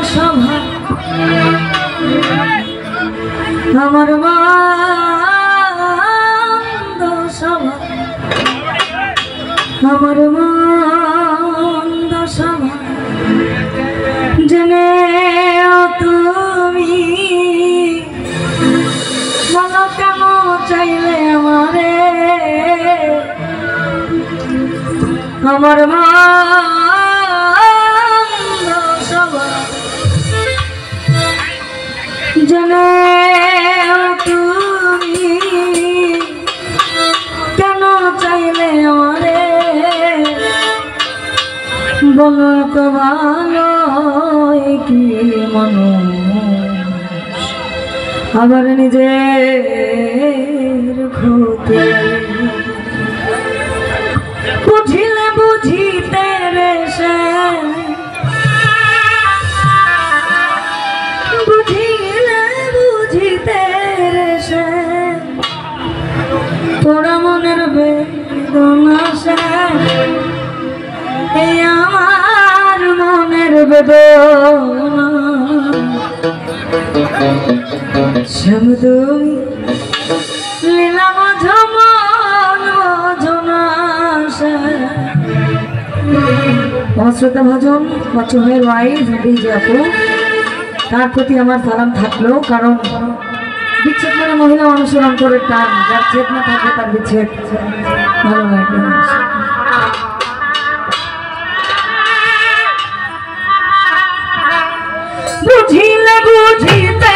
সভা আমার মন্দ সভা আমার মন্দ সভা জেনে তুমি বলো কেন চাইলে আমারে আমার মন্দ সভা জেনে তুমি কেন চাইলে আমারে বলো তো ভালো কি মানুষ আবার নিজের ক্ষতি বুঝিলে বুঝিতে রে সে বুঝিলে বুঝিতে রে সে তোরা মনের বেদনা সে এই আমার মনের বেদনা শ্যাম তুমি লীলা মন ভজনা অশ্রদ্ধা ভজন বছরের ওয়াইজ এই যে আপু তার প্রতি আমার সালাম থাকলো কারণ বিচ্ছেদ মানে মহিলা মানুষের অন্তরের টান যার ছেদ না থাকবে তার বিচ্ছেদ ভালো লাগবে না বুঝিলে বুঝিতে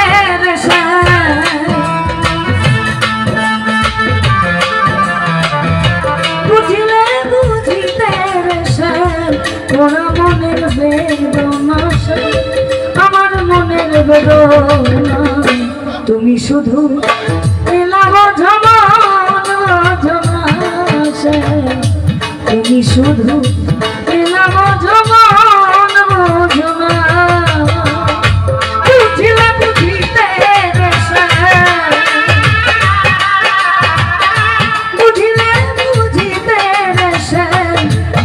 বুঝিলে বুঝিতে তোরা মনের বেদনা আমার মনের বেদনা তুমি শুধু তুমি শুধু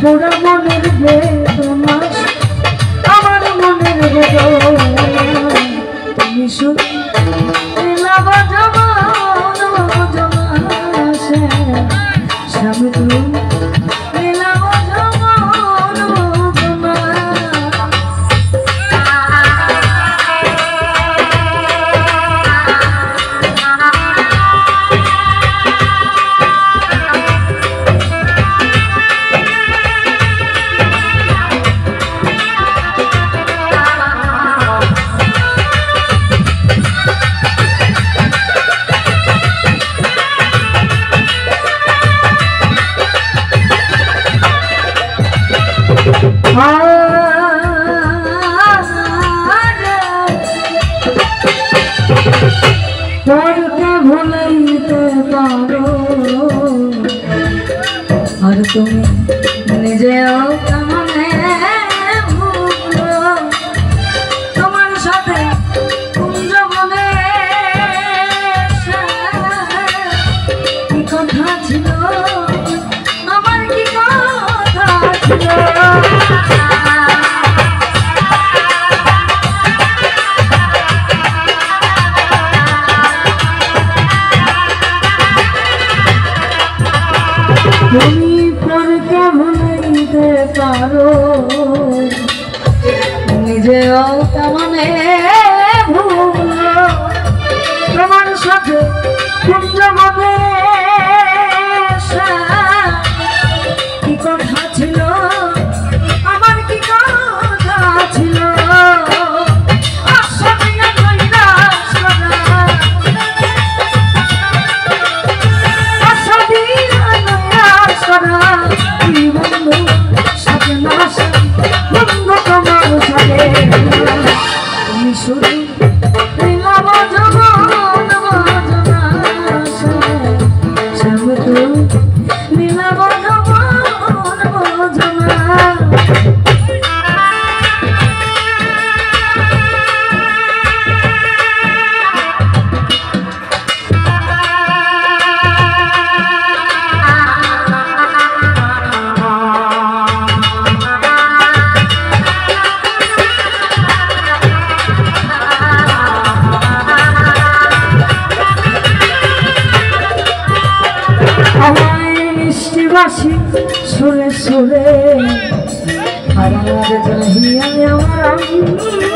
পুরা মনের বেদনা আমার মনের বেদনা তুমি শুধু স্বামী তুমি তোরকে ভুলাইতে পারো আর তুমি নিজেও কেমনে ভুলো তোমার সাথে কুঞ্জ বলে কি কথা ছিল আমার কি কথা ছিল তুমি পরকে ভুলাইতে পারো নিজেও তেমনে ভুলো তোমার সাথে কুঞ্জ বলে কি কথা ছিল আমার কি কথা ছিল মিষ্টি বাসি সুরে সুরে হারার জহিয়া আমার অন্তরে